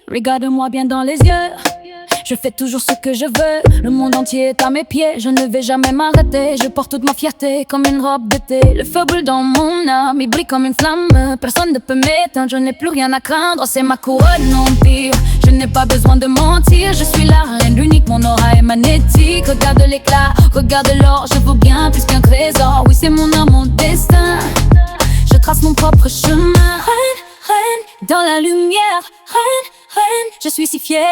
Regarde-moi bien dans les yeux. Je fais toujours ce que je veux. Le monde entier est à mes pieds. Je ne vais jamais m'arrêter. Je porte toute ma fierté comme une robe d'été. Le feu brûle dans mon âme, il brille comme une flamme. Personne ne peut m'éteindre, je n'ai plus rien à craindre. C'est ma couronne empire. Je n'ai pas besoin de mentir. Je suis la reine, l'unique, mon aura est magnétique. Regarde l'éclat, regarde l'or. Je vaux bien plus qu'un trésor. Oui, c'est mon âme, mon destin. Je trace mon propre chemin. Reine, reine, dans la lumière. Reine, reine, je suis si fière.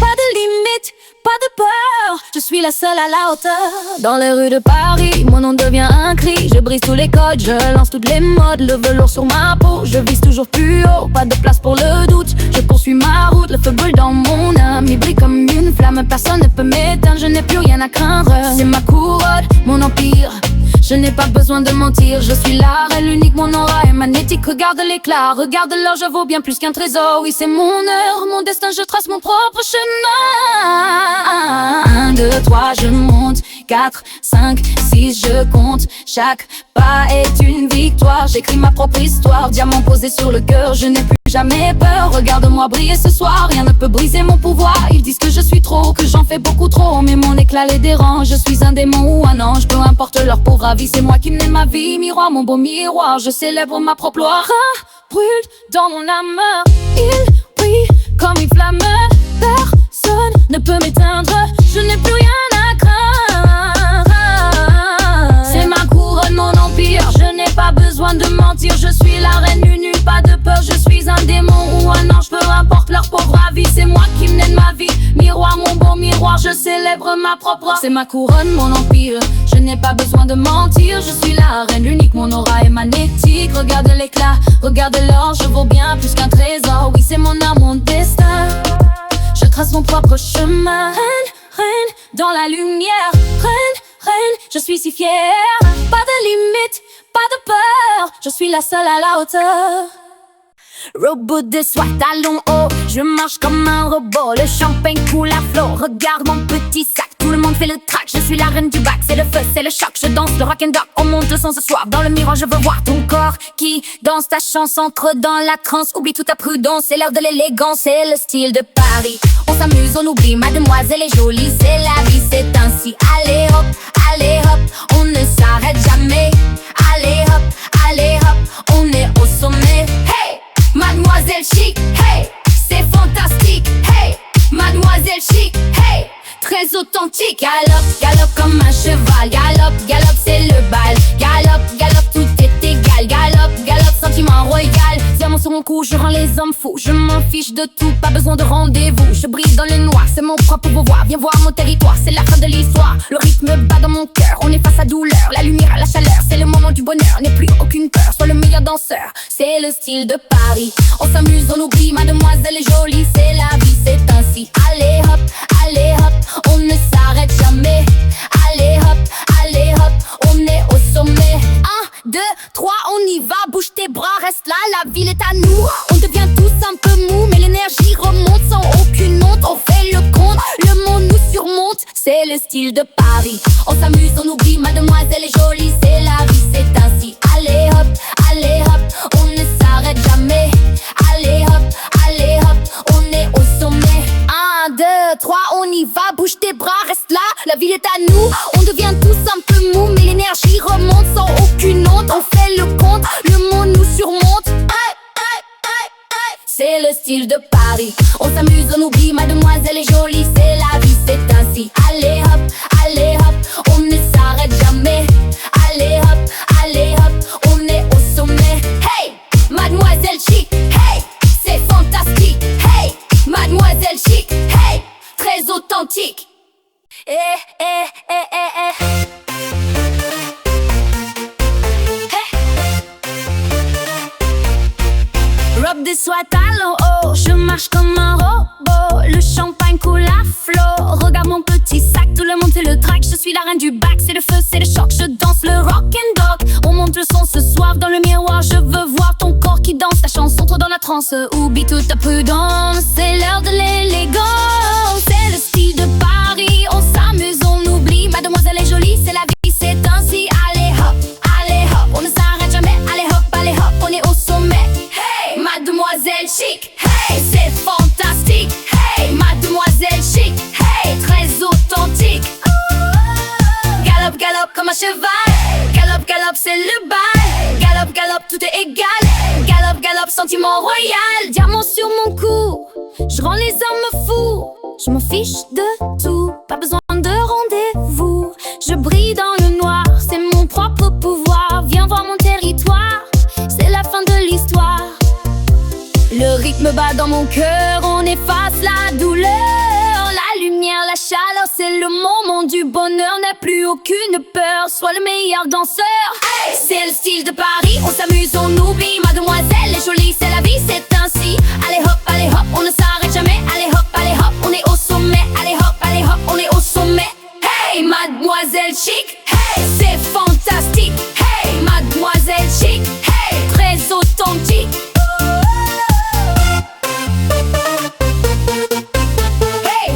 Pas de limite, pas de peur. Je suis la seule à la hauteur. Dans les rues de Paris, mon nom devient un cri. Je brise tous les codes, je lance toutes les modes. Le velours sur ma peau, je vise toujours plus haut. Pas de place pour le doute, je poursuis ma route. Le feu brûle dans mon âme, il brille comme une flamme. Personne ne peut m'éteindre, je n'ai plus rien à craindre. C'est ma couronne, mon empire. Je n'ai pas besoin de mentir, je suis la reine, l'unique, mon aura est magnétique. Regarde l'éclat, regarde l'or, je vaux bien plus qu'un trésor. Oui, c'est mon heure, mon destin, je trace mon propre chemin. 1, 2, 3, je monte. 4, 5, 6, je compte. Chaque pas est une victoire. J'écris ma propre histoire, diamant posé sur le cœur. Je n'ai plus jamais peur, regarde-moi briller ce soir. Rien ne peut briser mon pouvoir. Ils disent que je suis trop, que j'en fais beaucoup trop. Mais mon éclat les dérange, je suis un démon ou un ange. Peu importe leur pauvre avis, c'est moi qui mène ma vie. Miroir, mon beau miroir, je célèbre ma propre gloire. Brûle dans mon âme, il brille comme une flamme. Personne ne peut m'éteindre, je n'ai plus rien à craindre. C'est ma couronne, mon empire, je n'ai pas besoin de mentir. Je suis la reine du nu, pas de peur, je suis un démon ou un ange. Peu importe leur pauvre avis, c'est moi qui mène ma vie. Miroir, mon beau miroir, je célèbre ma propre. C'est ma couronne, mon empire, je n'ai pas besoin de mentir. Je suis la reine, l'unique, mon aura est magnétique. Regarde l'éclat, regarde l'or, je vaux bien plus qu'un trésor. Oui, c'est mon âme, mon destin. Je trace mon propre chemin. Reine, reine, dans la lumière. Reine, reine, je suis si fière. Pas de limite, pas de peur. Je suis la seule à la hauteur. Robot de soie, talons hauts, je marche comme un robot. Le champagne coule à flot, regarde mon petit sac. Tout le monde fait le track, je suis la reine du bac. C'est le feu, c'est le choc, je danse le rock and roll. On monte le son ce soir, dans le miroir je veux voir ton corps qui danse ta chanson, entre dans la transe. Oublie toute ta prudence, c'est l'heure de l'élégance. C'est le style de Paris, on s'amuse, on oublie. Mademoiselle est jolie, c'est la vie, c'est ainsi. Allez hop, on ne s'arrête jamais. Allez hop, on est au sommet. Hey, mademoiselle chic, hey, c'est fantastique. Hey, mademoiselle chic, hey, très authentique. Galop, galop comme un cheval. Galop, galop, c'est le bal. Galop, galop, tout est égal. Galop, galop, sentiment royal. Diamant sur mon cou, je rends les hommes fous. Je m'en fiche de tout, pas besoin de rendez-vous. Je brille dans le noir, c'est mon propre pouvoir. Viens voir mon territoire, c'est la fin de l'histoire. Le rythme bat dans mon cœur, on est face à douleur. La lumière, la chaleur, c'est le moment du bonheur. N'aie plus aucune peur, sois le meilleur danseur. C'est le style de Paris, on s'amuse, on oublie. Mademoiselle est jolie, c'est la vie, c'est ainsi. Allez hop, on ne s'arrête jamais. Allez hop, on est au sommet. 1, 2, 3, on y va, bouge tes bras, reste là, la ville est à nous. On devient tous un peu mou, mais l'énergie remonte sans aucune honte. On fait le compte, le monde nous surmonte. C'est le style de Paris, on s'amuse, on oublie. Mademoiselle est jolie, c'est la vie, c'est ainsi. Allez hop, on ne s'arrête jamais. Allez hop, on est au sommet. 1, 2, 3, on y va, bouge tes bras, reste là, la ville est à nous. On devient tous un peu mou, mais l'énergie remonte sans aucune honte. On fait le compte, le monde nous surmonte. C'est le style de Paris, on s'amuse, on oublie. Mademoiselle est jolie, c'est la vie, c'est ainsi. Allez hop, on ne s'arrête jamais. Allez hop, on est au sommet. Hey, mademoiselle chic, hey, c'est fantastique. Hey, mademoiselle chic, hey, très authentique. Robe de soie, talons hauts, je marche comme un robot. Le champagne coule à flot, regarde mon petit sac. Tout le monde fait le track, je suis la reine du bac. C'est le feu, c'est le choc, je danse le rock and roll. On monte le son ce soir, dans le miroir je veux voir ton corps qui danse ta chanson, trop dans la transe. Oublie toute ta prudence, c'est l'heure de l'élégance. C'est le style de Paris, on s'amuse, on oublie. Mademoiselle est jolie, c'est la vie, c'est ainsi. Allez hop, on ne s'arrête jamais. Allez hop, on est au sommet. Hey, mademoiselle galère. Galope, galope, sentiment royal. Diamant sur mon cou, je rends les hommes fous. Je m'en fiche de tout, pas besoin de rendez-vous. Je brille dans le noir, c'est mon propre pouvoir. Viens voir mon territoire, c'est la fin de l'histoire. Le rythme bat dans mon cœur, on efface la douleur. La lumière, la chaleur, c'est le moment du bonheur. N'a plus aucune peur, sois le meilleur danseur. Hey, c'est le style de Paris, on s'amuse, on oublie. Mademoiselle est jolie, c'est la vie, c'est ainsi. Allez hop, on ne s'arrête jamais. Allez hop, on est au sommet. Allez hop, on est au sommet. Hey, mademoiselle chic, hey, c'est fantastique. Hey, mademoiselle chic, hey, très authentique. Hey,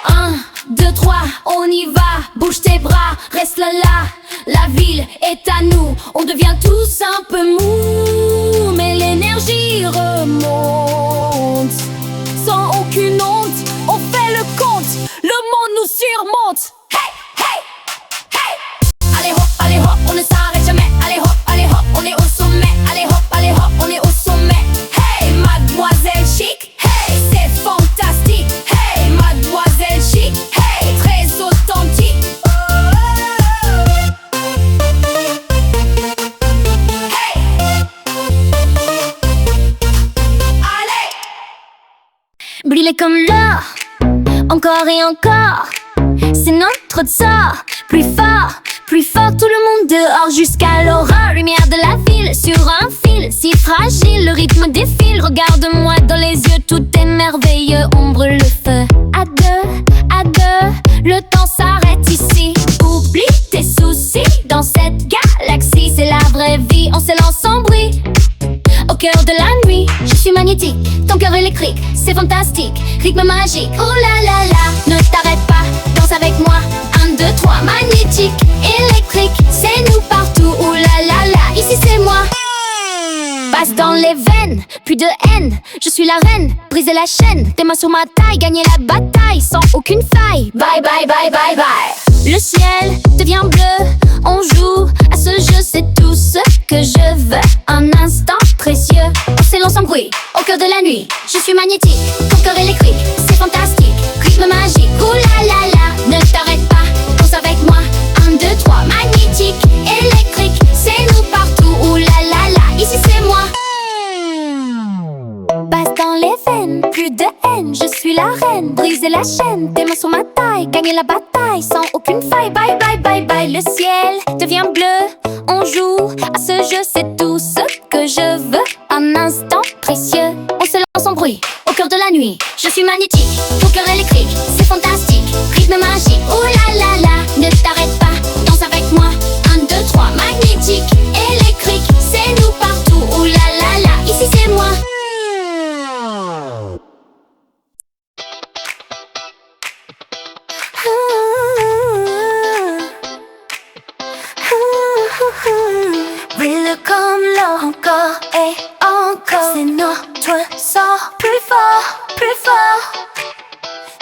1, 2, 3, on y va. Bouge tes bras, reste là. La ville est à nous, on devient tous un peu mou, mais l'énergie remonte. Sans aucune honte, on fait le compte, le monde nous surmonte. Hey, hey, hey. Allez hop, on ne s'arrête jamais. Allez hop, on est au sommet. Allez hop, on est au sommet. Hey, mademoiselle chic, hey, c'est fantastique. Hey, mademoiselle chic, hey, très authentique. Briller comme l'or, encore et encore. C'est notre sort, plus fort, tout le monde dehors jusqu'à l'aurore. Lumière de la ville sur un fil, si fragile, le rythme défile. Regarde-moi dans les yeux, tout est merveilleux. On brûle le feu, à deux, le temps s'arrête ici. Oublie tes soucis, dans cette galaxie, c'est la vraie vie, on s'élance sans bruit. Au cœur de la nuit, je suis magnétique, ton cœur électrique, c'est fantastique, rythme magique, oh là là là. Ne t'arrête pas, danse avec moi, 1, 2, 3, magnétique, électrique, c'est nous partout, oh là là là, ici c'est moi. Passe dans les veines, plus de haine, je suis la reine, briser la chaîne, tes mains sur ma taille, gagner la bataille sans aucune faille. Bye bye bye bye bye. Le ciel devient bleu, on joue à ce jeu, c'est tout ce que je veux. Un instant précieux, on s'élance en bruit, au cœur de la nuit. Je suis magnétique, ton cœur électrique, c'est fantastique, rythme magique, oh là là là. Ne t'arrête pas, danse avec moi, 1, 2, 3, magnétique, électrique, c'est nous partout, oh là là là, ici c'est moi. Passe dans les veines, plus de haine, je suis la reine, briser la chaîne, tes mains sur ma taille, gagner la bataille sans aucune faille. Bye bye bye bye, le ciel devient bleu, on joue à ce jeu, c'est tout ce que je veux. Un instant précieux, on se lance en bruit, au cœur de la nuit. Je suis magnétique, ton cœur électrique, c'est fantastique, rythme magique, oh là là là. Ne t'arrête pas, danse avec moi, 1, 2, 3, magnétique, électrique, c'est nous partout, oh là là là, ici c'est moi. Brille comme l'or encore et encore. C'est notre sort, plus fort.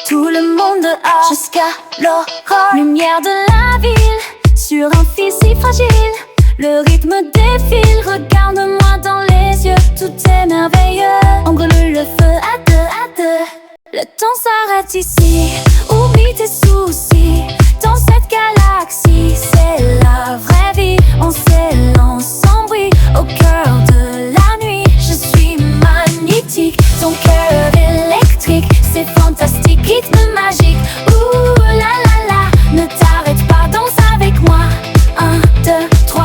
Tout le monde dehors jusqu'à l'aurore. Lumière de la ville sur un fil si fragile. Le rythme défile, regarde-moi dans les yeux, tout est merveilleux. On brûle le feu à deux. Le temps s'arrête ici, oublie tes soucis. Dans cette galaxie, c'est la vraie vie. On s'élance sans bruit, au cœur de la nuit. Je suis magnétique, ton cœur électrique, c'est fantastique, rythme magique, ouh là là là. Ne t'arrête pas, danse avec moi, 1, 2, 3.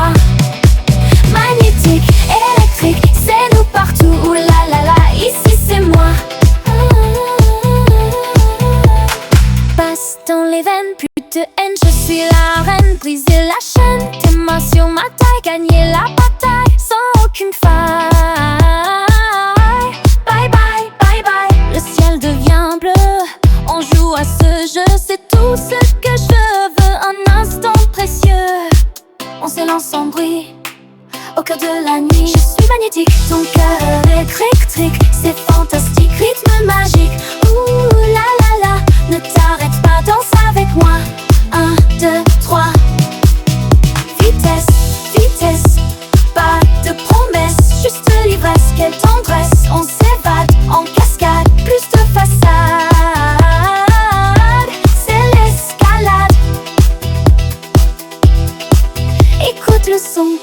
Magnétique, électrique, c'est nous partout, ouh là là là, ici c'est moi. Passe dans les veines, plus de haine, je suis la reine, briser la chaîne, tes mains sur ma taille, gagner la bataille sans aucune faille. Bye bye, bye bye, le ciel devient bleu, on joue à ce jeu, c'est tout ce que je veux. Un instant précieux, on s'élance sans bruit, au cœur de la nuit. Je suis magnétique, ton cœur électrique, c'est fantastique, rythme magique, ouh là là là. Ne t'arrête pas, danse avec moi, 1, 2, 3. Vitesse, son,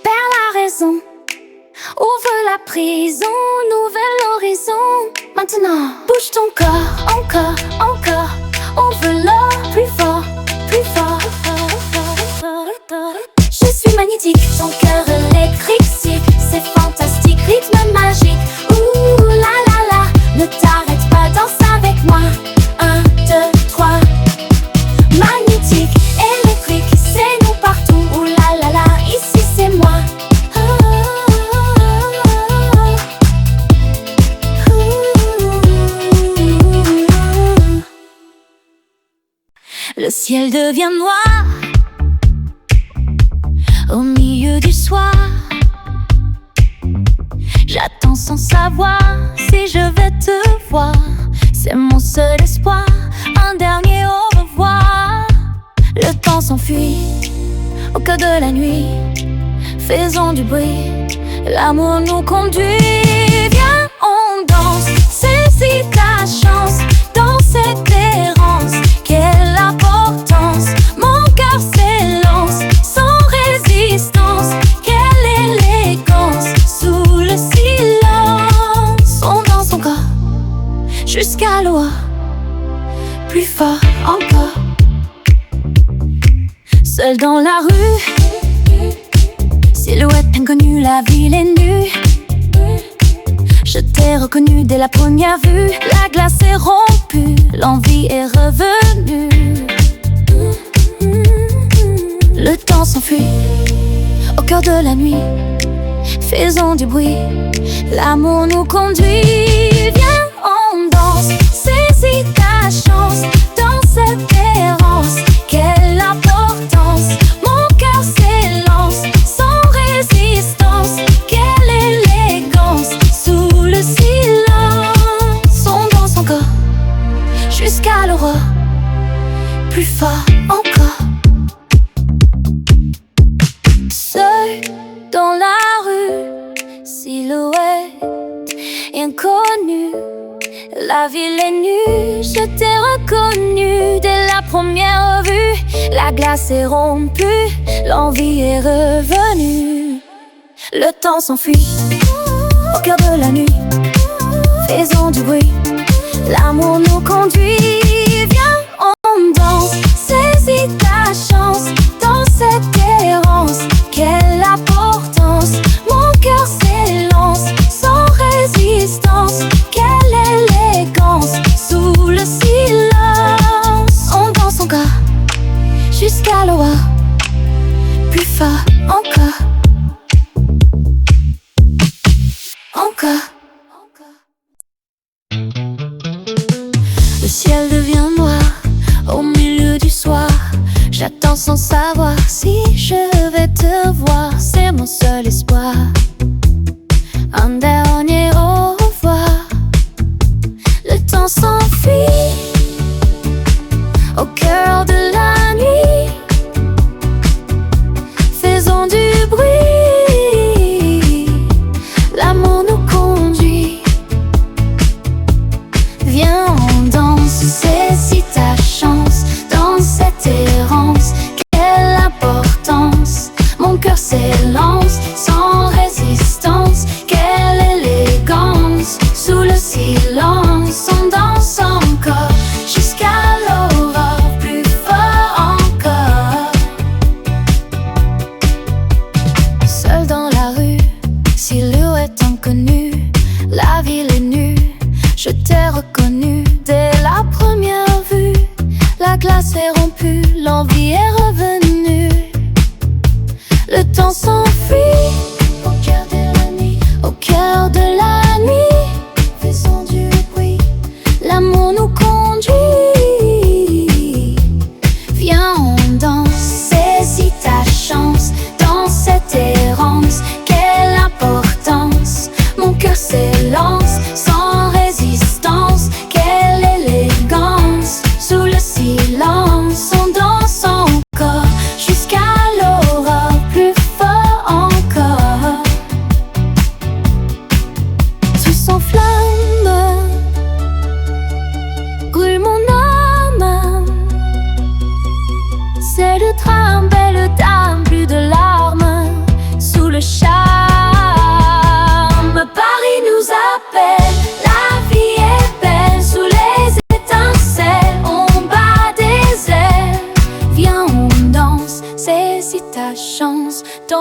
perds la raison. Ouvre la prison, nouvel horizon. Maintenant, bouge ton corps, encore, encore. On veut l'or, plus fort, plus fort. Je suis magnétique, ton cœur électrique, c'est fantastique, rythme magique. Ouh la la la, ne t'arrête pas, danse avec moi. 1, 2, 3. Magnétique, électrique, c'est nous partout. Ouh la la la, ici c'est moi. Le ciel devient noir au milieu du soir. J'attends sans savoir si je vais te voir. C'est mon seul espoir, un dernier au revoir. Le temps s'enfuit au cœur de la nuit. Faisons du bruit, l'amour nous conduit. Viens, on danse, saisis ta chance. Dans cette errance, quelle importance. Mon cœur s'élance, sans résistance. Quelle élégance, sous le silence. On danse encore, jusqu'à l'aurore, plus fort encore. Seul dans la rue, silhouette inconnue, la ville est nue. Je t'ai reconnu dès la première vue. La glace est rompue, l'envie est revenue. Le temps s'enfuit au cœur de la nuit. Faisons du bruit, l'amour nous conduit. Viens, on danse, saisis ta chance. Dans cette errance, quelle importance. Mon cœur s'élance, sans résistance. Quelle élégance, sous le silence. On danse encore, jusqu'à l'aurore, plus fort encore. Seul dans la rue, silhouette inconnue. La ville est nue, je t'ai reconnu dès la première vue. La glace est rompue, l'envie est revenue. Le temps s'enfuit au cœur de la nuit. Faisons du bruit, l'amour nous conduit. Viens, on danse, saisis ta chance. Dans cette errance, quelle importance. Mon cœur s'élance, sans résistance. Quelle élégance, sous le silence. On danse encore, jusqu'à l'aurore, plus fort encore. Encore. Le ciel devient noir au milieu du soir. J'attends sans savoir si je vais te voir. C'est mon seul espoir, un dernier au revoir. Le temps s'enfuit au cœur de la nuit. Faisons du bruit, l'amour nous conduit. Viens, on danse, saisis ta chance. Dans cette errance, quelle importance. Mon cœur s'élance, sans résistance. Quelle élégance, sous le silence. On danse encore, jusqu'à l'aurore, plus fort encore. Seul dans la rue, silhouette inconnue. La ville est nue, je t'ai reconnu dès la première vue. La glace est rompue, l'envie est revenue. Le temps s'enfuit au cœur de la nuit, au cœur de la nuit. Faisons du bruit, l'amour nous conduit. Viens, on danse, saisis ta chance. Dans cette errance, quelle importance. Mon cœur s'élance, sans résistance. Quelle élégance, sous le silence. On danse encore, jusqu'à l'aurore, plus fort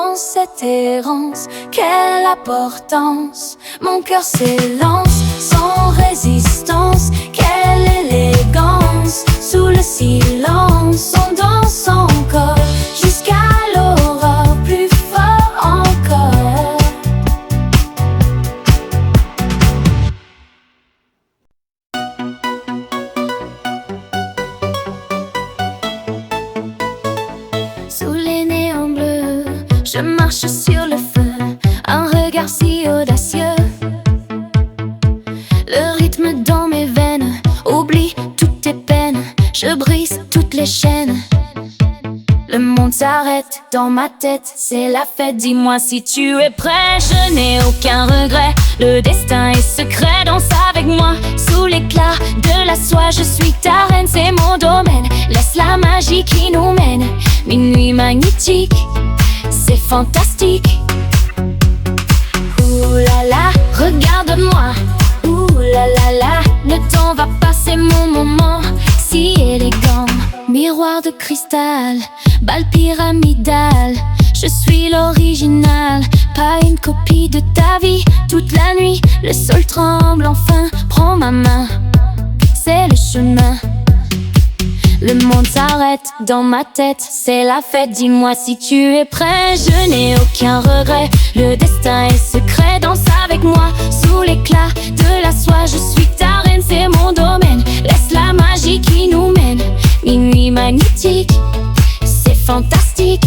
dans cette errance, quelle importance. Mon cœur s'élance sans résistance, quelle élégance. Sous le silence, on danse encore jusqu'à l'aurore, plus fort encore. Sous les néons bleus, je marche sur le feu, un regard si audacieux. Le rythme dans mes veines, oublie toutes tes peines, je brise toutes les chaînes. Le monde s'arrête dans ma tête, c'est la fête, dis-moi si tu es prêt. Je n'ai aucun regret, le destin est secret. Danse avec moi sous l'éclat de la soie, je suis ta reine, c'est mon domaine. Laisse la magie qui nous mène, minuit magnétique, c'est fantastique. Ouh là là, regarde-moi. Ouh là là là, le temps va passer, mon moment si élégant. Miroir de cristal, balle pyramidale, je suis l'original, pas une copie de ta vie. Toute la nuit, le sol tremble, enfin, prends ma main, c'est le chemin. Le monde s'arrête dans ma tête, c'est la fête, dis-moi si tu es prêt. Je n'ai aucun regret, le destin est secret. Danse avec moi sous l'éclat de la soie, je suis ta reine, c'est mon domaine. Laisse la magie qui nous mène, minuit magnétique, c'est fantastique.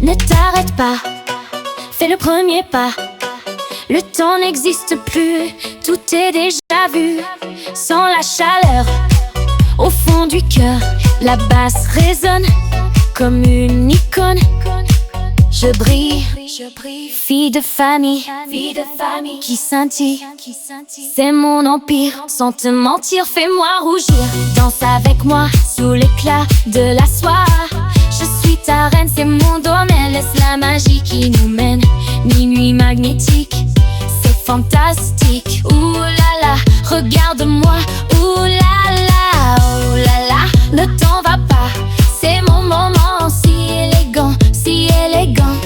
Ne t'arrête pas, fais le premier pas. Le temps n'existe plus, tout est déjà vu. Sans la chaleur au fond du cœur, la basse résonne comme une icône. Je brille, fille de famille qui scintille, c'est mon empire. Sans te mentir, fais-moi rougir. Danse avec moi sous l'éclat de la soie, je suis ta reine, c'est mon domaine. Laisse la magie qui nous mène, minuit magnétique, c'est fantastique. Ouh là là, regarde-moi. Ouh là là, oh là là, le temps va pas, c'est mon moment si élégant, si élégant.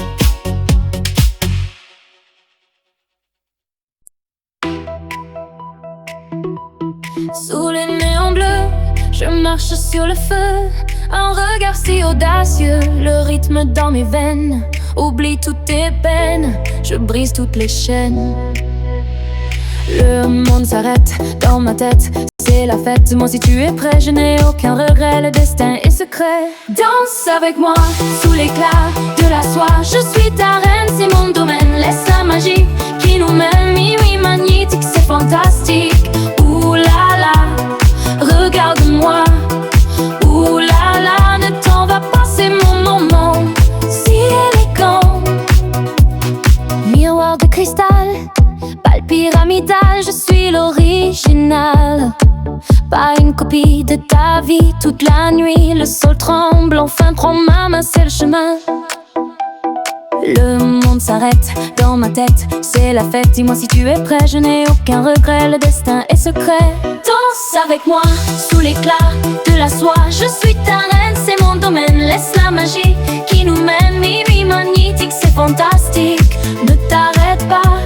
Sous les néons bleus, je marche sur le feu, un regard si audacieux, le rythme dans mes veines, oublie toutes tes peines, je brise toutes les chaînes. Le monde s'arrête dans ma tête, c'est la fête, dis-moi si tu es prêt. Je n'ai aucun regret, le destin est secret. Danse avec moi sous l'éclat de la soie, je suis ta reine, c'est mon domaine. Laisse la magie qui nous mène, minuit magnétique, c'est fantastique. Ouh là là, regarde-moi. Ouh là là, ne t'en va pas, c'est mon moment si élégant. Miroir de cristal, balle pyramidale, je suis l'original, pas une copie de ta vie. Toute la nuit, le sol tremble, enfin prends ma main, c'est le chemin. Le monde s'arrête dans ma tête, c'est la fête, dis-moi si tu es prêt. Je n'ai aucun regret, le destin est secret. Danse avec moi sous l'éclat de la soie, je suis ta reine, c'est mon domaine. Laisse la magie qui nous mène, minuit magnétique, c'est fantastique. Ne t'arrête pas,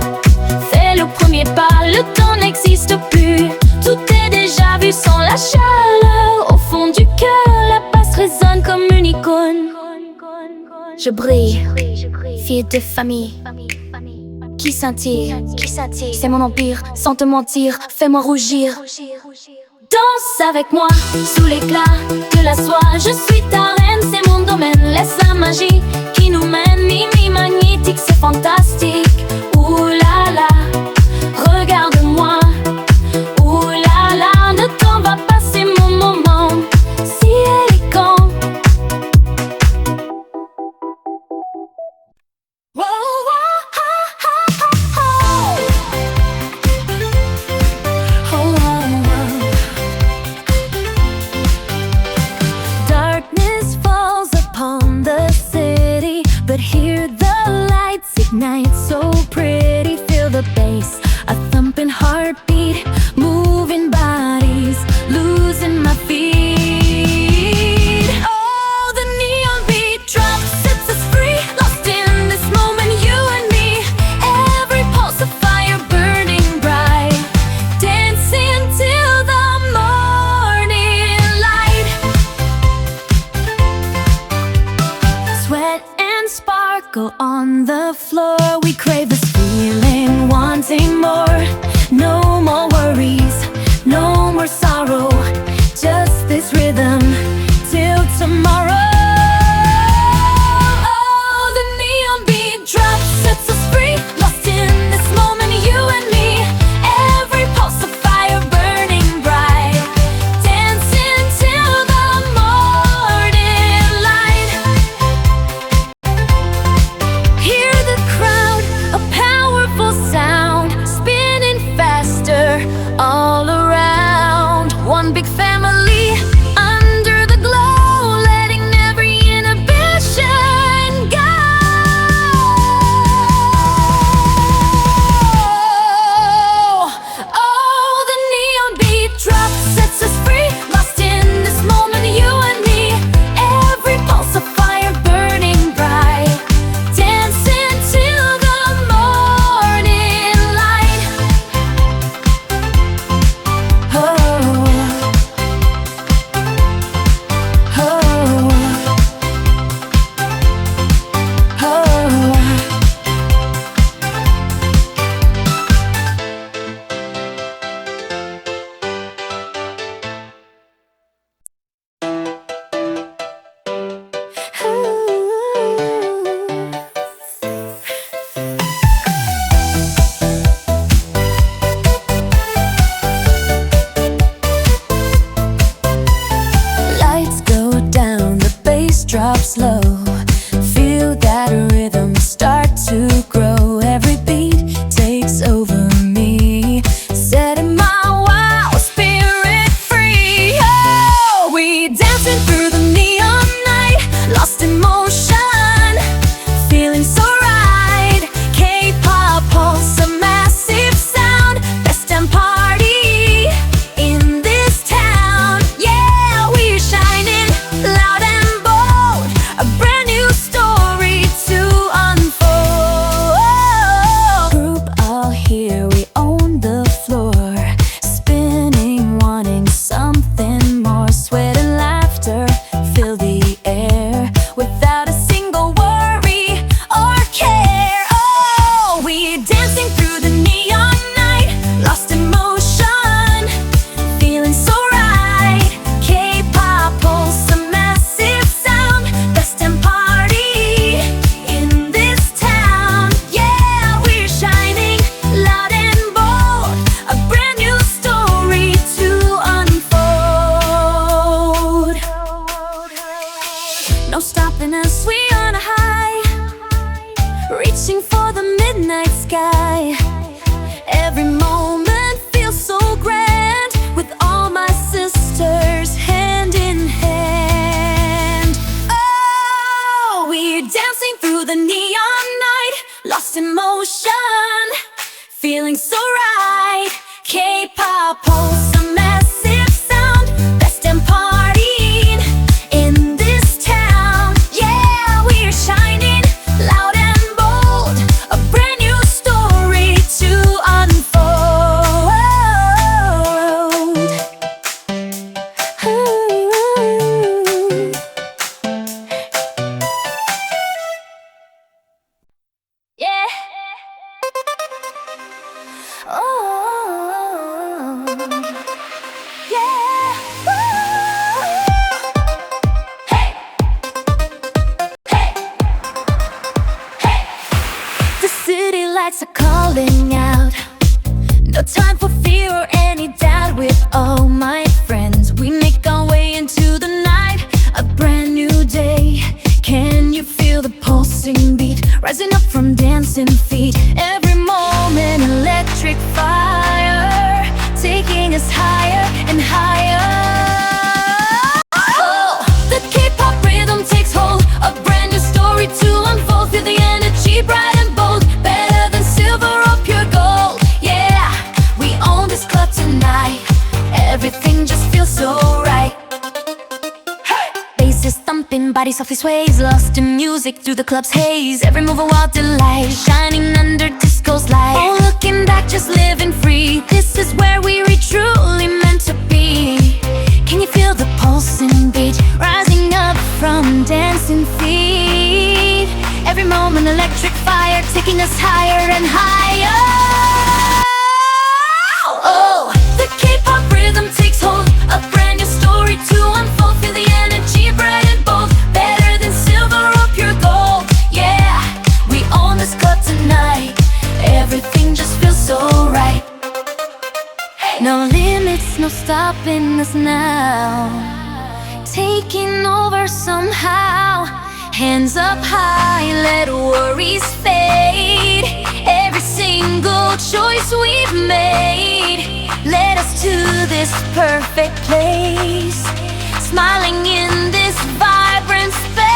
fais le premier pas, le temps n'existe plus, tout est déjà vu. Sans la chaleur au fond du cœur, la basse résonne comme une icône. Je brille, fille de famille qui scintille, c'est mon empire. Sans te mentir, fais-moi rougir. Danse avec moi sous l'éclat de la soie, je suis ta reine, c'est mon domaine. Laisse la magie qui nous mène, minuit magnétique, c'est fantastique. Ouh là là, regarde-moi. Ouh là là, ne t'en va pas, c'est mon moment si élégant. Wow, wow, ha, ha, ha, ha. Oh, oh, oh. Darkness falls upon the city, but here the lights ignite so pretty. Feel the bass, a thumping heartbeat, moving bodies, losing my feet. Oh, the neon beat drops, sets us free, lost in On the floor we crave this feeling, wanting more. No more worries, no more sorrow, just this rhythm till tomorrow. Oh, the neon beat drop sets us free, lost in this moment, you and me. Every pulse of fire burning bright, dancing till the morning light. Hear the crowd, a powerful sound, spinning faster all around. One big family under the glow, letting every inhibition go. Oh, the neon beat drop sets us free, lost in this moment, you and me. Every pulse of fire burning bright, dancing till the morning light. Oh, oh, oh. Lights go down, the bass drops low. Feel that rhythm start to grow. Every beat takes over me, setting my wild spirit free. Oh, we dancing through the neon night, lost in motion, feeling so right. K-pop pulse, a massive sound, best damn party in this town. Yeah, we're shining loud and bold, a brand new story to unfold. Group all here, we own the floor, spinning, wanting something more. Sweat and laughter fill the air, without a single worry or care. Oh, we're dancing through the neon night, lost in motion, feeling so right. K-pop pulse, a massive sound, best damn party in this town. Yeah, we're shining loud and bold, a brand new story to unfold. No stopping us, we on a high, reaching for the midnight sky. Every moment feels so grand, with all my sisters hand in hand. Oh, we're dancing through the neon night, lost in motion, feeling so right. K-pop pulse, a massive sound, best damn party in this town. Yeah, we're shining loud and bold, a brand new story to unfold. Yeah. Oh, yeah. Hey, hey, hey. The city lights are calling out. No time for fear or any doubt. With all my friends, we make our way into the night. A brand new day. Can you feel the pulsing beat rising up from dancing feet? Every moment, electric fire, taking us higher and higher. Oh, the K-pop rhythm takes hold, a brand new story to unfold. Feel the energy bright and bold, better than silver or pure gold. Yeah, we own this club tonight, everything just feels so right. Bass is thumping, body softly sways, lost in music through the club's haze. Every move a wild delight, shining under disco's light. Oh, looking back, just living free. This is where we were truly meant to be. Can you feel the pulsing beat rising up from dancing feet? Every moment electric electric fire, taking us higher and higher. Oh, the K-pop rhythm takes hold, a brand new story to unfold. Feel the energy bright and bold, better than silver or pure gold. Yeah, we own this club tonight, everything just feels so right. No limits, no stopping us now, taking over somehow. Hands up high, let worries fade. Every single choice we've made led us to this perfect place, smiling in this vibrant space.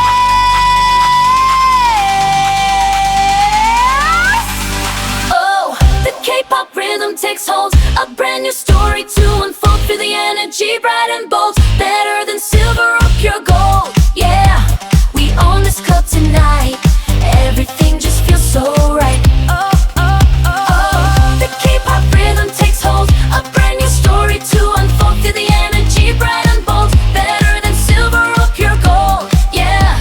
Oh, the K-pop rhythm takes hold, a brand new story to unfold. Feel the energy bright and bold, better than silver or pure gold. Yeah, we own this club tonight, everything just feels so right. Oh, oh, oh, oh. The K-pop rhythm takes hold, a brand new story to unfold. Feel the energy bright and bold, better than silver or pure gold. Yeah,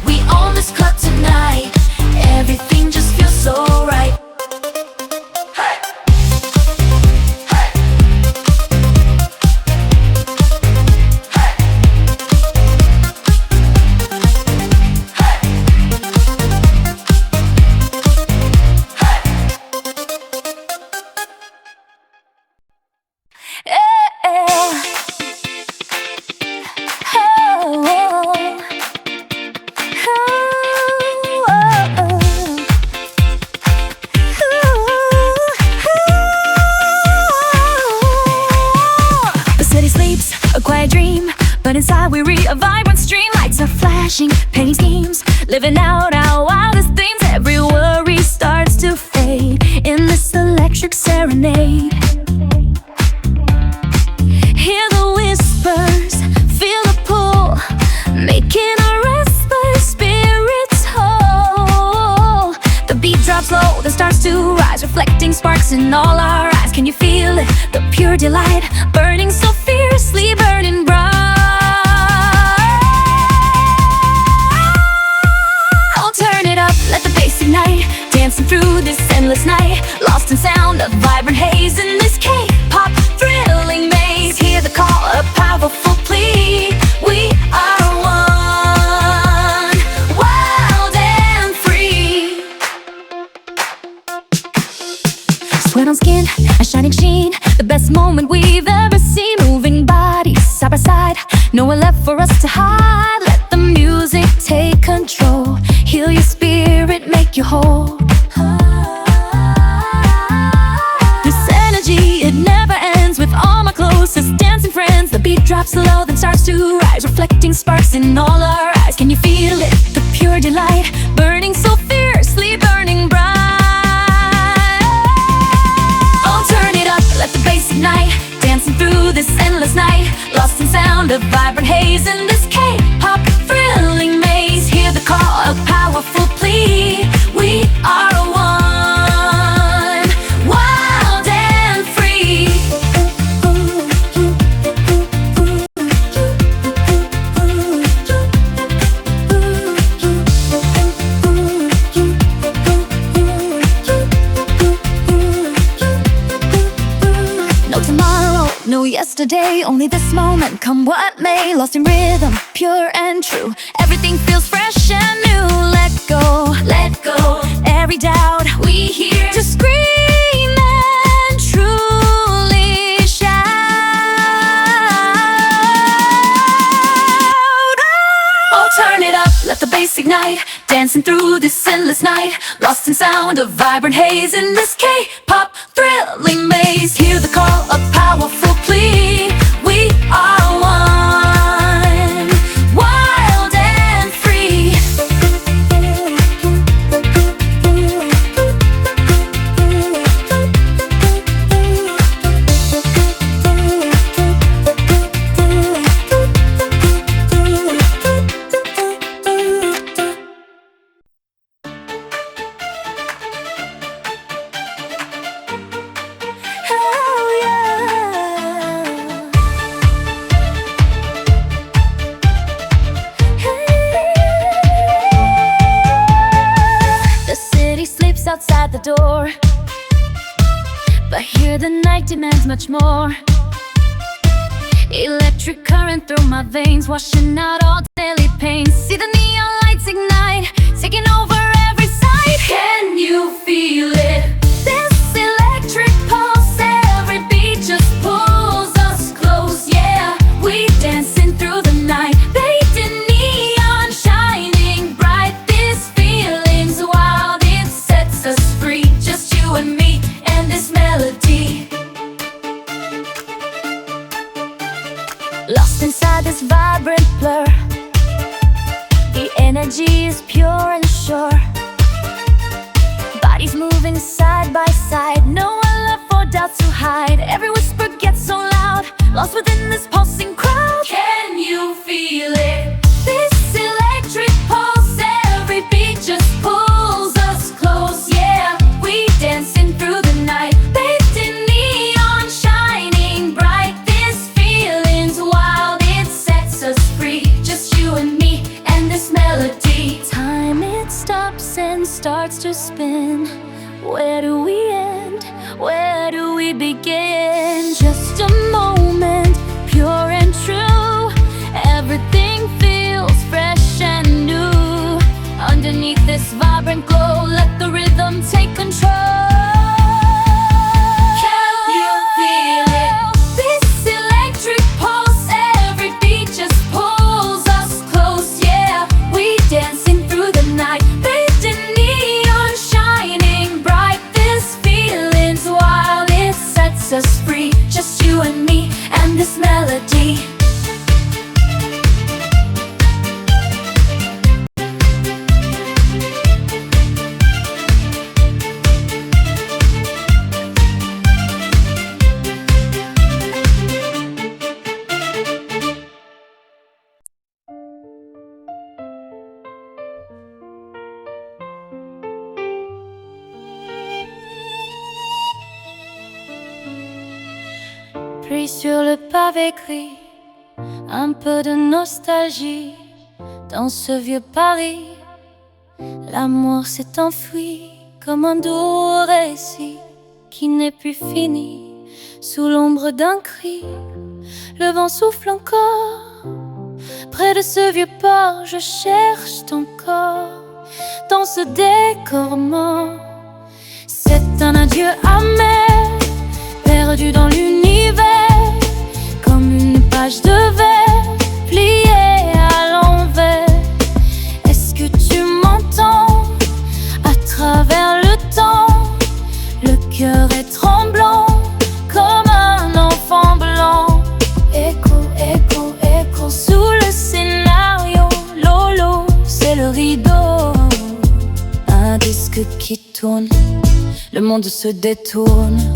we own this club tonight, everything just feels so right. But inside we read a vibrant stream. Lights are flashing, penny schemes, living out our wildest dreams. Every worry starts to fade in this electric serenade. Hear the whispers, feel the pull, making our restless spirits whole. The beat drops low, then starts to rise, reflecting sparks in all our eyes. Can you feel it? The pure delight, burning so fiercely, burning bright. Ignite, dancing through this endless night, lost in sound of vibrant haze in this K-pop thrilling maze. Hear the call, a powerful plea. We are one, wild and free. Sweat on skin, a shining sheen, the best moment we've ever seen. Moving bodies side by side, nowhere left for us to hide. Let the music take control, heal your spirit, make you whole. This energy, it never ends. With all my closest dancing friends, the beat drops low, then starts to rise, reflecting sparks in all our eyes. Can you feel it? The pure delight, burning so fiercely, burning bright. Oh, turn it up, let the bass ignite, dancing through this endless night, lost in sound of vibrant haze in this K-pop thrilling maze. Hear the call, a powerful plea. We are one, wild and free. No tomorrow, no yesterday, only this moment, come what may. Lost in rhythm, pure and true, everything feels fresh and new. Let go, let go, every doubt we hear to scream and truly shout. Oh, turn it up, let the bass ignite, dancing through this endless night, lost in sound of vibrant haze in this K-pop thrilling maze. Hear the call, a powerful plea. We are one, wild and free. Oh yeah. sleeps outside the door. But here the night demands much more. Electric current through my veins, washing out all daily pain. See the neon lights ignite, taking over every side. Can you feel it? This electric pulse, every beat just pulls us close. Yeah, we dancing through the night, bathed in neon, shining bright. This feeling's wild, it sets us free. Just you and me and this melody. Lost inside this vibrant blur, the energy is pure and sure. Bodies moving side by side, no one left or doubt to hide. Every whisper gets so loud, lost within this pulsing crowd. Can you feel it? This electric pulse, every beat just pulls us close. Yeah, we dancing through the night, bathed in neon, shining bright. This feeling's wild, it sets us free. Just you and me and this melody. Time, it stops and starts to spin. Where do we end? Where do we begin? Just a moment, pure and true. Everything feels fresh and new. Underneath this vibrant glow, let the rhythm take control. Can you feel it? This electric pulse, every beat just pulls us close. Yeah, we dancing through the night, bathed in neon, shining bright. This feeling's wild, it sets us free. Just you and me and this melody. Puis sur le pavé gris, un peu de nostalgie. Dans ce vieux Paris, l'amour s'est enfui comme un doux récit qui n'est plus fini. Sous l'ombre d'un cri, le vent souffle encore. Près de ce vieux port, je cherche ton corps. Dans ce décor mort, c'est un adieu amer, perdu dans l'univers, comme une page de verre pliée à l'envers. Est-ce que tu m'entends? À travers le temps, le cœur est tremblant comme un enfant blanc. Écho, écho, écho, sous le scénario, Lolo, c'est le rideau. Un disque qui tourne, le monde se détourne.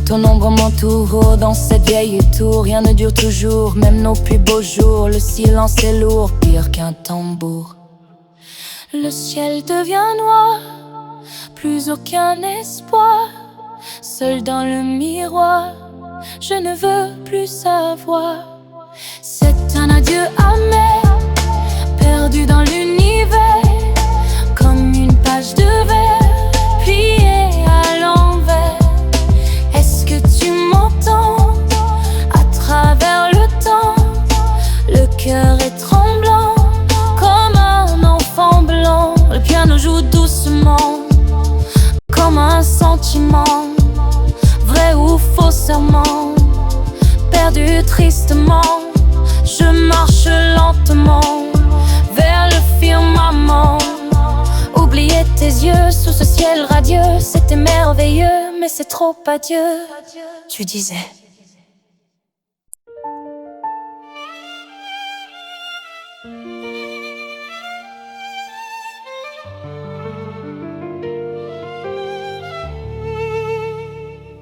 Ton ombre m'entoure dans cette vieille tour. Rien ne dure toujours, même nos plus beaux jours. Le silence est lourd, pire qu'un tambour. Le ciel devient noir, plus aucun espoir. Seul dans le miroir, je ne veux plus savoir. C'est un adieu amer, perdu dans l'univers, comme une page de verre pliée à l'envers. Est-ce que tu m'entends? À travers le temps, le cœur est tremblant comme un enfant blanc. Le piano joue doucement comme un sentiment, vrai ou faux serment. Perdu tristement, je marche lentement vers le firmament. Oublier tes yeux sous ce ciel radieux, c'était merveilleux, mais c'est trop adieu, tu disais.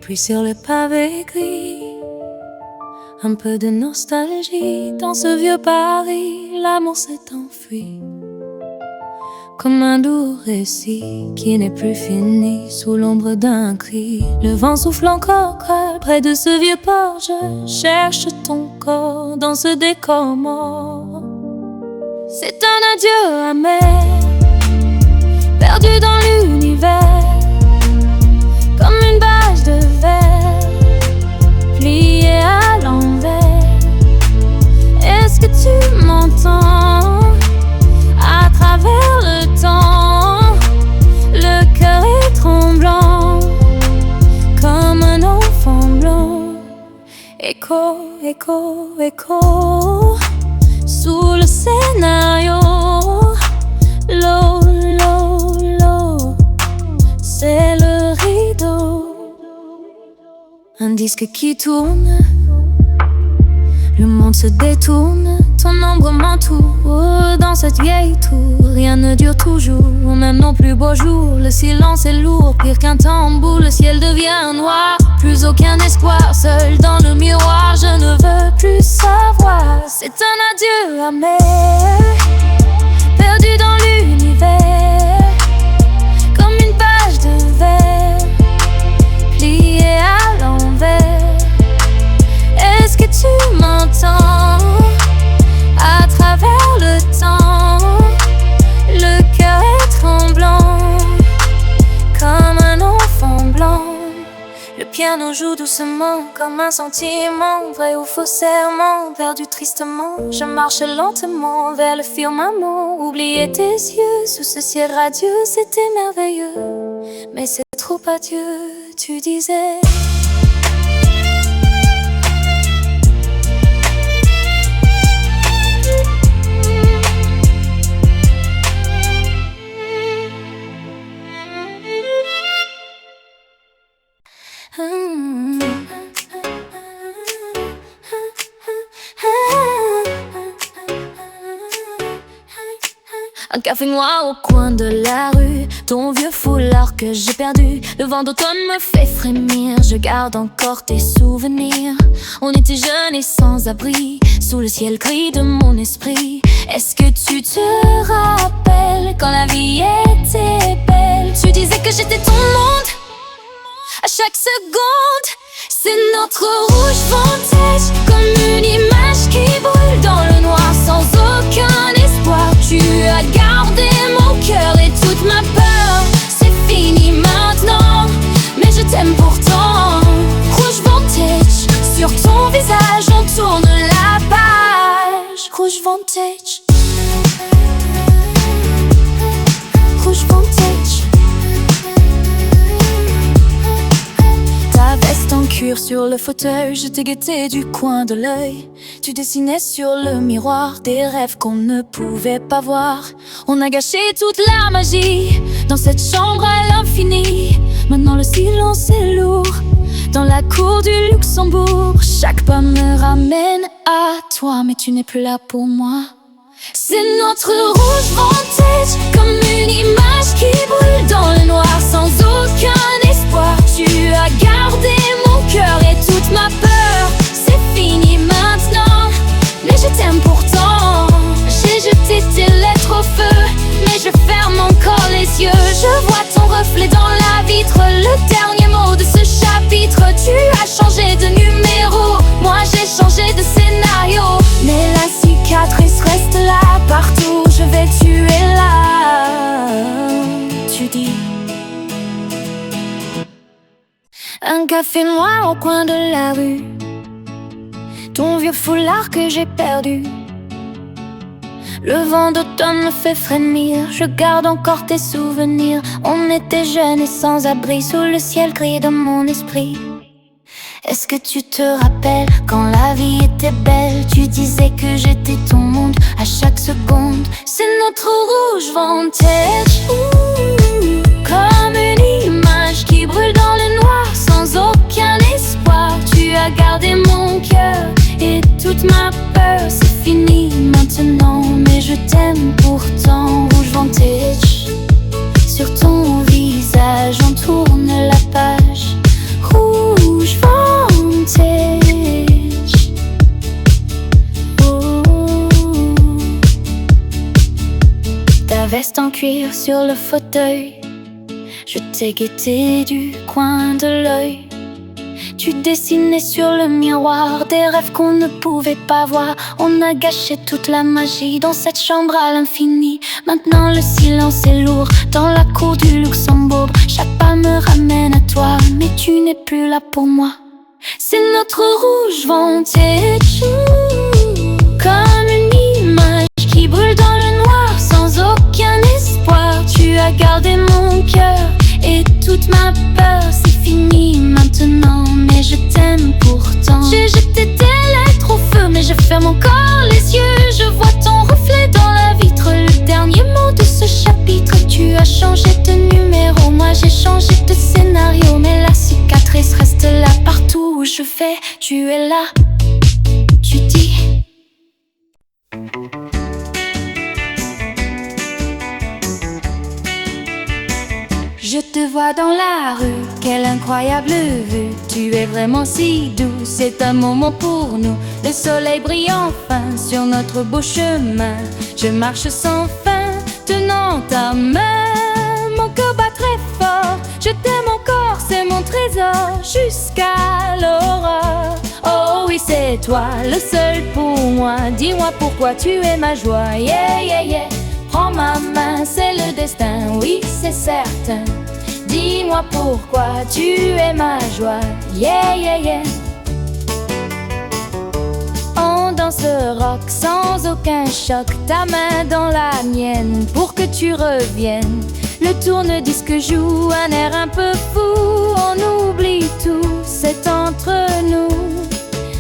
Puis sur le pavé gris, un peu de nostalgie. Dans ce vieux Paris, l'amour s'est enfui comme un doux récit qui n'est plus fini. Sous l'ombre d'un cri, le vent souffle encore près de ce vieux port. Je cherche ton corps dans ce décor mort. C'est un adieu amer, perdu dans l'univers, écho, écho, écho sous le scénario. L'eau, l'eau, l'eau, c'est le rideau. Un disque qui tourne, le monde se détourne, ton ombre m'entoure. Dans cette vieille tour, rien ne dure toujours, même nos plus beaux jours. Le silence est lourd, pire qu'un tambour. Le ciel devient noir, plus aucun espoir. Seul dans le miroir, je ne veux plus savoir. C'est un adieu amer, perdu dans l'univers, comme une page de verre pliée à l'envers. Est-ce que tu m'entends à travers le temps? Le cœur est tremblant comme un enfant blanc. Le piano joue doucement comme un sentiment, vrai ou faux serment, perdu tristement. Je marche lentement vers le firmament. Oublier tes yeux sous ce ciel radieux, c'était merveilleux. Mais c'est trop adieu, tu disais. Un café noir au coin de la rue, ton vieux foulard que j'ai perdu. Le vent d'automne me fait frémir, je garde encore tes souvenirs. On était jeunes et sans abri, sous le ciel gris de mon esprit. Est-ce que tu te rappelles quand la vie était belle? Tu disais que j'étais ton monde à chaque seconde. C'est notre rouge vintage, comme une image qui brûle dans le noir sans aucun espoir. Tu as gardé mon cœur et toute ma peur. C'est fini maintenant, mais je t'aime pourtant. Rouge vintage, sur ton visage on tourne la page. Rouge vintage, rouge vintage. Ta veste en cuir sur le fauteuil, je t'ai guetté du coin de l'œil. Tu dessinais sur le miroir des rêves qu'on ne pouvait pas voir. On a gâché toute la magie dans cette chambre à l'infini. Maintenant le silence est lourd dans la cour du Luxembourg. Chaque pas me ramène à toi, mais tu n'es plus là pour moi. C'est notre rouge vintage, comme une image qui brûle dans le noir sans aucun espoir. Tu as gardé mon cœur et toute ma peur. C'est fini maintenant, mais je t'aime pourtant. J'ai jeté tes lettres au feu, mais je ferme encore les yeux. Je vois ton reflet dans la vitre, le dernier mot de ce chapitre. Tu as changé de numéro, moi j'ai changé de scénario. Mais la cicatrice reste là, partout où je vais tu es là. Tu dis un café noir au coin de la rue, ton vieux foulard que j'ai perdu. Le vent d'automne me fait frémir, je garde encore tes souvenirs. On était jeunes et sans abri, sous le ciel gris de mon esprit. Est-ce que tu te rappelles quand la vie était belle? Tu disais que j'étais ton monde à chaque seconde. C'est notre rouge vintage, comme une image qui brûle dans le noir sans aucun espoir. Tu as gardé mon cœur et toute ma peur. C'est fini maintenant, mais je t'aime pourtant. Rouge vintage, sur ton visage on tourne la page. Rouge vintage, oh. Ta veste en cuir sur le fauteuil, je t'ai guetté du coin de l'œil. Tu dessinais sur le miroir des rêves qu'on ne pouvait pas voir. On a gâché toute la magie dans cette chambre à l'infini. Maintenant le silence est lourd dans la cour du Luxembourg. Chaque pas me ramène à toi, mais tu n'es plus là pour moi. C'est notre rouge vintage, comme une image qui brûle dans le noir sans aucun espoir. Tu as gardé mon cœur et toute ma peur. C'est fini maintenant, mais je t'aime pourtant. J'ai jeté tes je fais, tu es là. Tu dis je te vois dans la rue, quelle incroyable vue. Tu es vraiment si doux, c'est un moment pour nous. Le soleil brille enfin sur notre beau chemin. Je marche sans fin, tenant ta main. Mon cœur bat très fort, je t'aime encore, c'est mon trésor. Jusqu'à l'aurore. Oh oui, c'est toi, le seul pour moi. Dis-moi pourquoi tu es ma joie. Yeah, yeah, yeah. Prends ma main, c'est le destin, oui, c'est certain. Dis-moi pourquoi tu es ma joie. Yeah, yeah, yeah. On danse rock sans aucun choc. Ta main dans la mienne pour que tu reviennes. Le tourne-disque joue un air un peu fou. On oublie tout, c'est entre nous.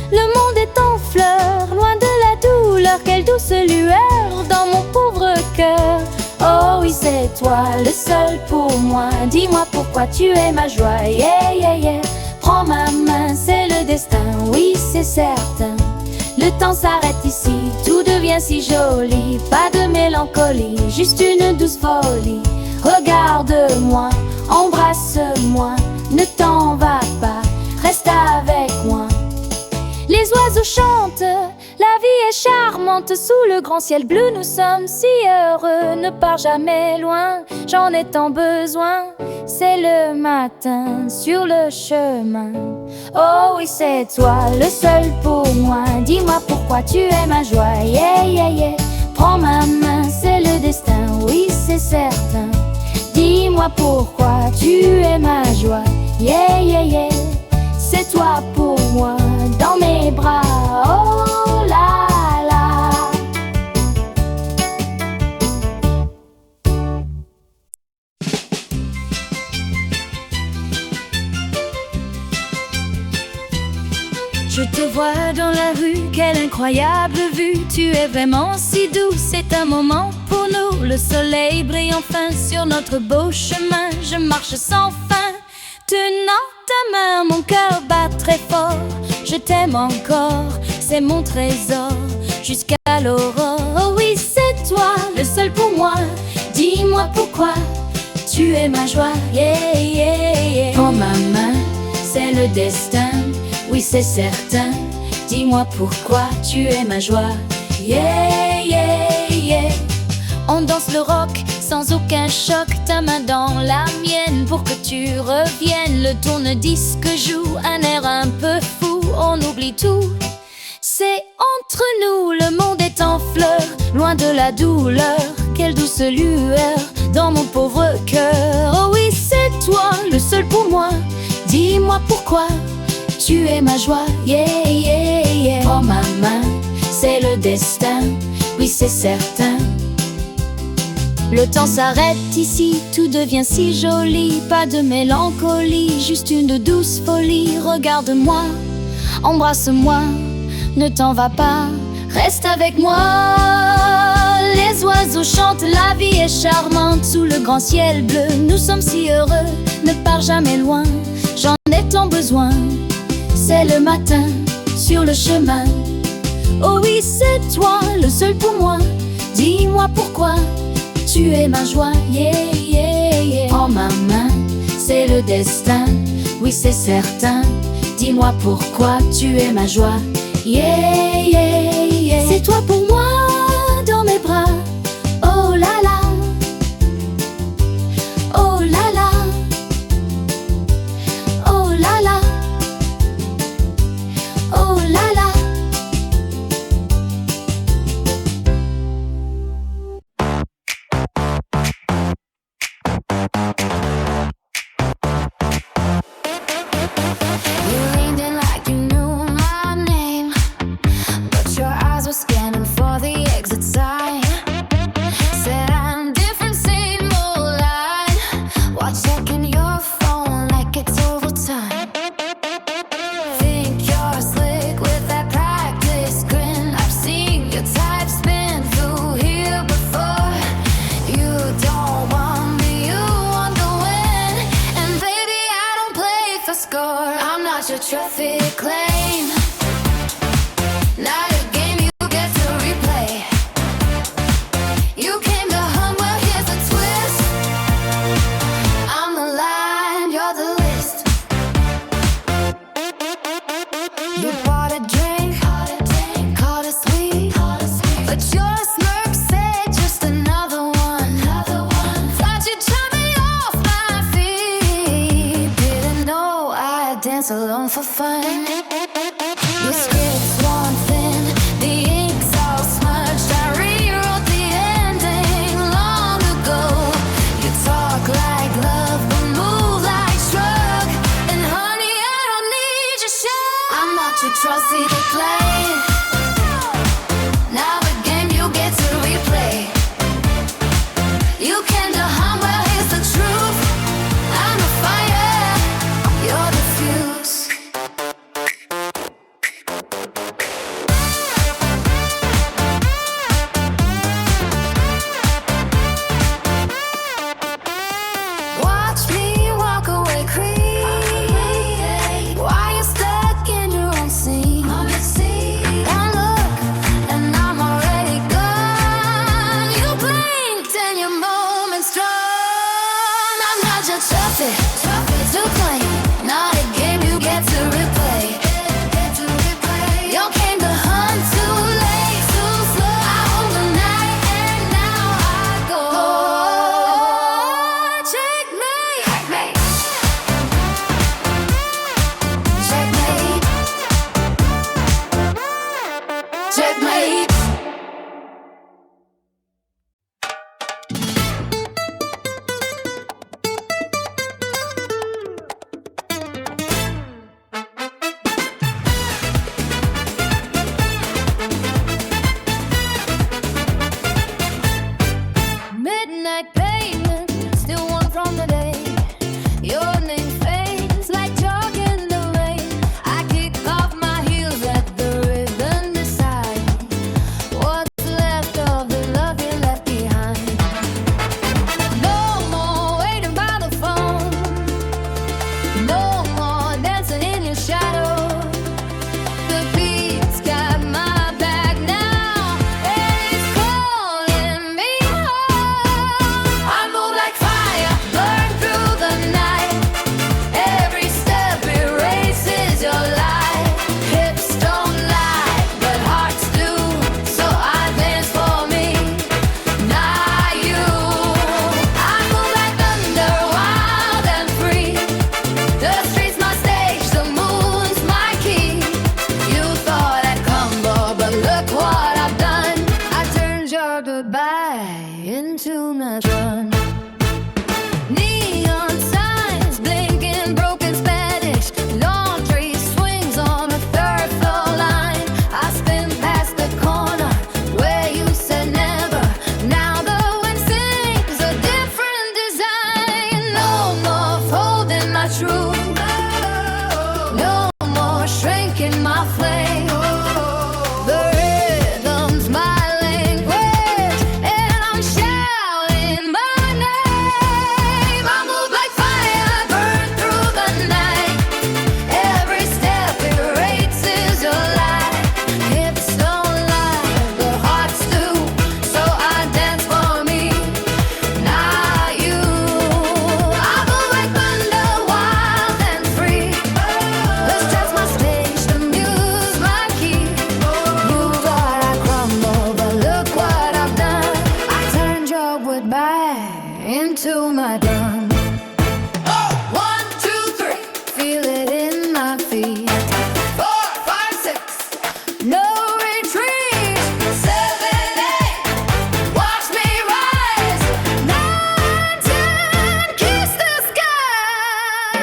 Le monde est en fleurs, loin de la douleur. Quelle douce lueur dans mon pauvre cœur. Oh oui, c'est toi, le seul pour moi. Dis-moi pourquoi tu es ma joie. Yeah, yeah, yeah. Prends ma main, c'est le destin, oui, c'est certain. Le temps s'arrête ici, tout devient si joli. Pas de mélancolie, juste une douce folie. Regarde-moi, embrasse-moi, ne t'en va pas, reste avec moi. Les oiseaux chantent, la vie est charmante. Sous le grand ciel bleu, nous sommes si heureux. Ne pars jamais loin, j'en ai tant besoin. C'est le matin sur le chemin. Oh oui, c'est toi, le seul pour moi. Dis-moi pourquoi tu es ma joie. Yeah, yeah, yeah. Prends ma main, c'est le destin, oui, c'est certain. Dis-moi pourquoi tu es ma joie. Yeah, yeah, yeah. C'est toi pour moi, dans mes bras, oh là là. Je te vois dans la rue, quelle incroyable vue. Tu es vraiment si doux, c'est un moment pour nous. Le soleil brille enfin sur notre beau chemin. Je marche sans fin, tenant ta main, mon cœur bat très fort. Je t'aime encore, c'est mon trésor. Jusqu'à l'aurore, oh oui, c'est toi, le seul pour moi. Dis-moi pourquoi tu es ma joie. Yeah, yeah, yeah. Prends ma main, c'est le destin, oui, c'est certain. Dis-moi pourquoi tu es ma joie. Yeah, yeah, yeah. On danse le rock sans aucun choc. Ta main dans la mienne pour que tu reviennes. Le tourne-disque joue un air un peu fou. On oublie tout, c'est entre nous. Le monde est en fleurs, loin de la douleur. Quelle douce lueur dans mon pauvre cœur. Oh oui, c'est toi, le seul pour moi. Dis-moi pourquoi tu es ma joie. Yeah, yeah, yeah. Prends ma main, c'est le destin, oui, c'est certain. Le temps s'arrête ici, tout devient si joli. Pas de mélancolie, juste une douce folie. Regarde-moi, embrasse-moi, ne t'en va pas, reste avec moi. Les oiseaux chantent, la vie est charmante. Sous le grand ciel bleu, nous sommes si heureux. Ne pars jamais loin, j'en ai tant besoin. C'est le matin, sur le chemin. Oh oui, c'est toi, le seul pour moi. Dis-moi pourquoi tu es ma joie, yeah, yeah, yeah. Prends ma main, c'est le destin, oui, c'est certain. Dis-moi pourquoi tu es ma joie, yeah, yeah, yeah. C'est toi pour moi, dans mes bras, oh là là, oh là là, oh là là, oh là là. score. I'm not not your trophy to claim. Not a game you get to replay. You came to hum, well here's the twist. I'm the line, you're the list. You bought a drink, called it sweet, but your smirk said just another one. Thought you'd turn me off my feet. Didn't know I'd dance alone for fun. Your script's worn thin, the ink's all smudged. I rewrote the ending long ago. You talk like love, but move like shrug. And honey, I don't need your show. I'm not your trophy to play. Now the game you get to replay. You came to hum, well here's the truth. I'm the fire, you're the fuse. Watch me walk away, creep. Why you stuck in your own scene? One look and I'm already gone. You blinked and your moment's gone. I'm not your trophy to claim. Not a game you get to replay. You came to hunt too late, too slow. I own the night and now I go. Checkmate. Checkmate. Midnight pavement, still warm from the day. Your name fades like chalk in the rain. I kick off my heels at the ribbon beside. What's left of the love you left behind? No more waiting by the phone. No more dancing in your shadow. The beat's got my back now, and it's calling me home. I move like fire, burn through the night. Every step erases your light. Hips don't lie, but hearts do. So I dance for me, not you. I move like thunder, wild and free. The street's my stage, the moon's my key. You thought I'd crumble, but look what I've done. I turned your goodbye into my run. Neon signs blinking, broken Spanish. Laundry swings on a third floor line. I spin past the corner where you said never. Now the wind sings a different design. No more folding my truth. No more shrinking my flame. The rhythm's my language, and I'm shouting my name. I move like fire, burn through the night. Every step erases your light. Hips don't lie, but hearts do. So I dance for me, not you. I move like thunder, wild and free. The street's my stage, the muse my key. You thought I'd crumble, but look what I've done. I turned your goodbye into my drum. 1, 2, 3, feel it in my feet. 4, 5, 6, no retreat. 7, 8, watch me rise. 9, 10, kiss the sky.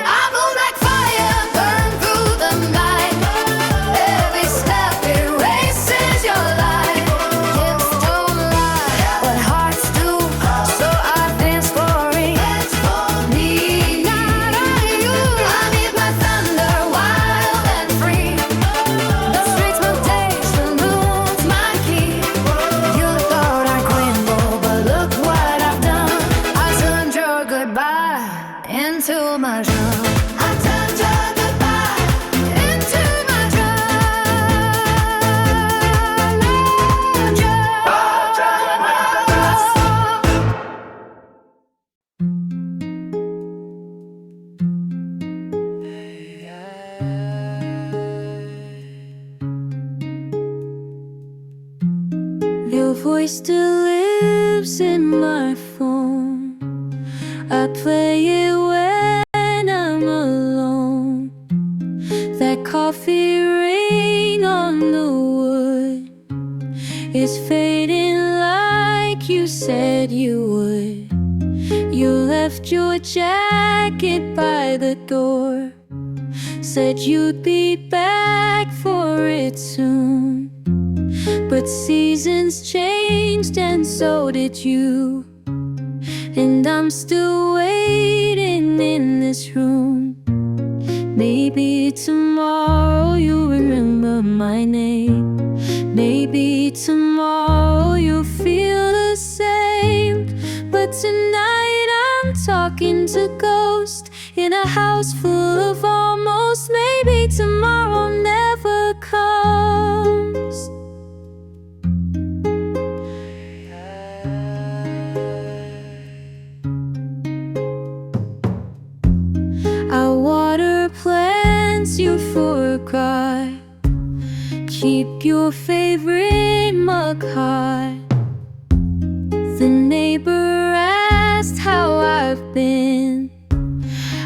I move like fire, burn through the night. Every step erases your light. Hips don't lie, but hearts do. So I dance for me, not on you. I need my thunder, wild and free. The streets my stage, the moon's my key. You thought I'd crumble, but look what I've done. I turned your goodbye into my drum. I turned your voice still lives in my phone. I play it when I'm alone. That coffee rain on the wood is fading like you said you would. You left your jacket by the door, said you'd be back for it soon. But seasons changed and so did you. And I'm still waiting in this room. Maybe tomorrow you'll remember my name. Maybe tomorrow you'll feel the same. But tonight I'm talking to ghosts in a house full of almost. Maybe tomorrow never comes. I water plants you forgot. Keep your favorite mug hot. The neighbor asked how I've been.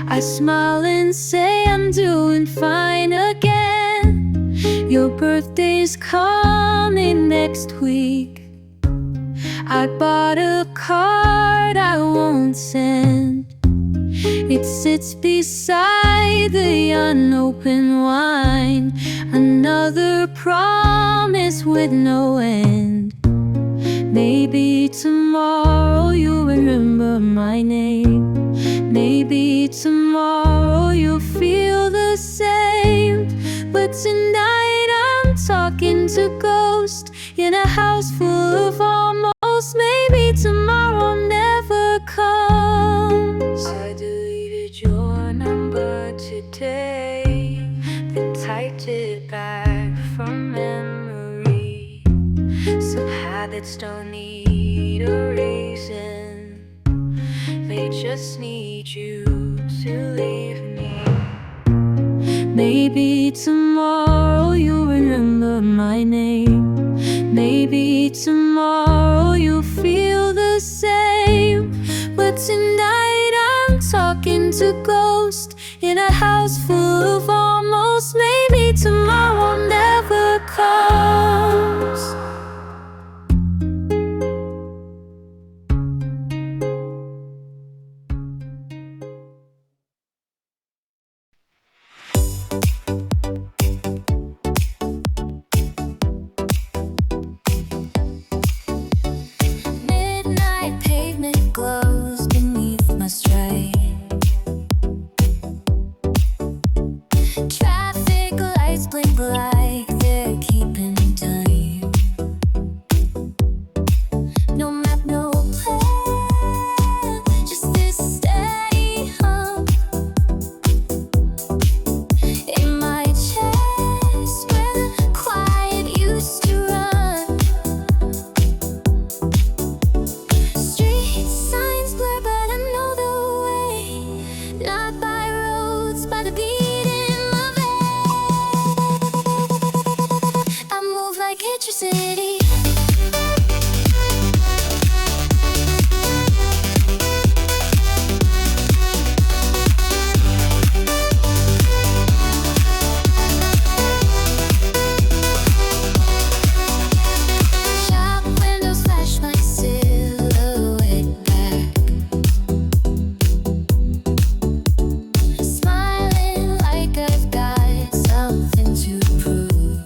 I smile and say I'm doing fine again. Your birthday's coming next week. I bought a card I won't send. It sits beside the unopened wine. Another promise with no end. Maybe tomorrow you'll remember my name. Maybe tomorrow you'll feel the same. But tonight I'm talking to ghosts in a house full of almost. Maybe tomorrow never comes. I deleted your number today, then typed it back from memory. Some habits don't need a reason, they just need you to leave me. Maybe tomorrow you'll remember my name. Maybe tomorrow you'll feel the same. But tonight I'm talking to ghosts in a house full of almost. Maybe tomorrow never comes. Midnight pavement glows beneath my stride. Traffic lights blink like they're keeping time. No map, no plan, just this steady hum in my chest where the quiet used to run. Street signs blur, but I know the way. Not by roads, by the beat in my veins. I move like electricity. Shop windows flash my silhouette back. Smiling like I've got something to prove.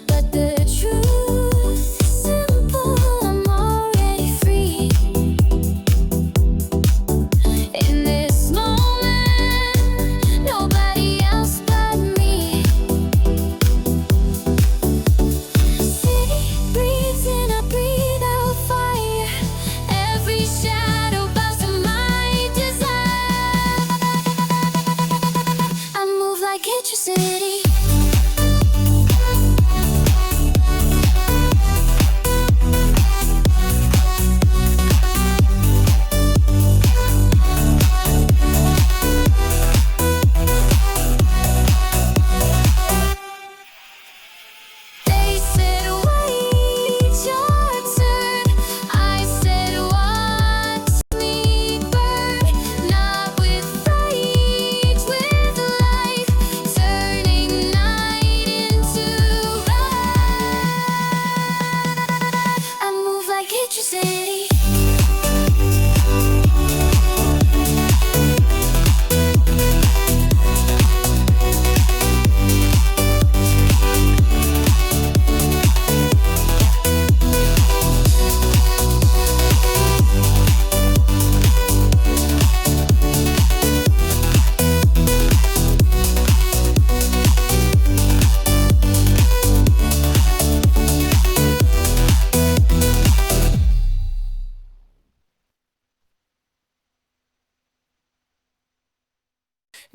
But the truth is simple, I'm already free. In this moment, nobody else but me. City breathes in, I breathe out fire. Every shadow bows to my desire. I move like electricity. They said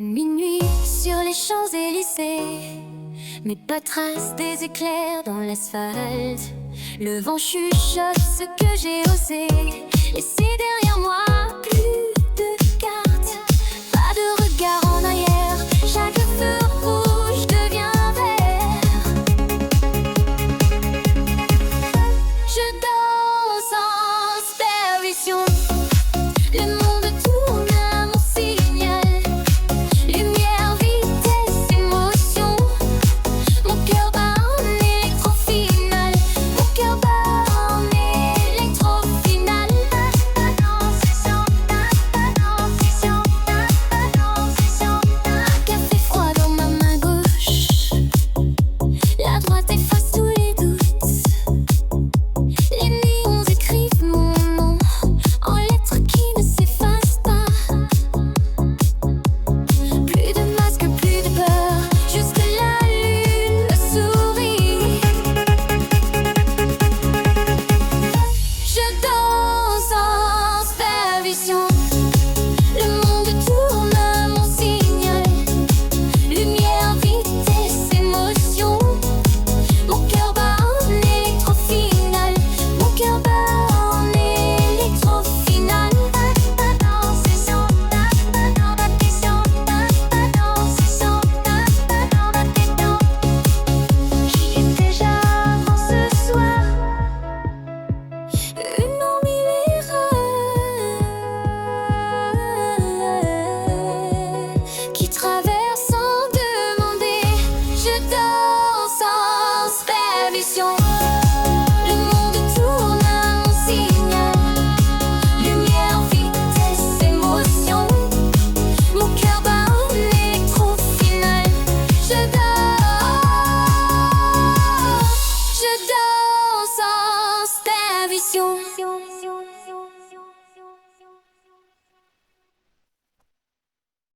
Minuit sur les Champs-Élysées, mais pas trace des éclairs dans l'asphalte. Le vent chuchote ce que j'ai osé laisser derrière moi. Plus de cartes, pas de regard en arrière. Chaque feu rouge devient vert. Je danse en supervision. Le monde tourne à mon signal. Lumière, vitesse, émotion. Mon cœur bat en électro-final. Mon cœur bat en électro-final. Un café froid dans ma main gauche. La droite efface tous les doutes. Les néons écrivent mon nom en lettres qui ne s'effacent pas. Plus de masque, plus de peur, juste la lune me sourit. Je danse en supervision.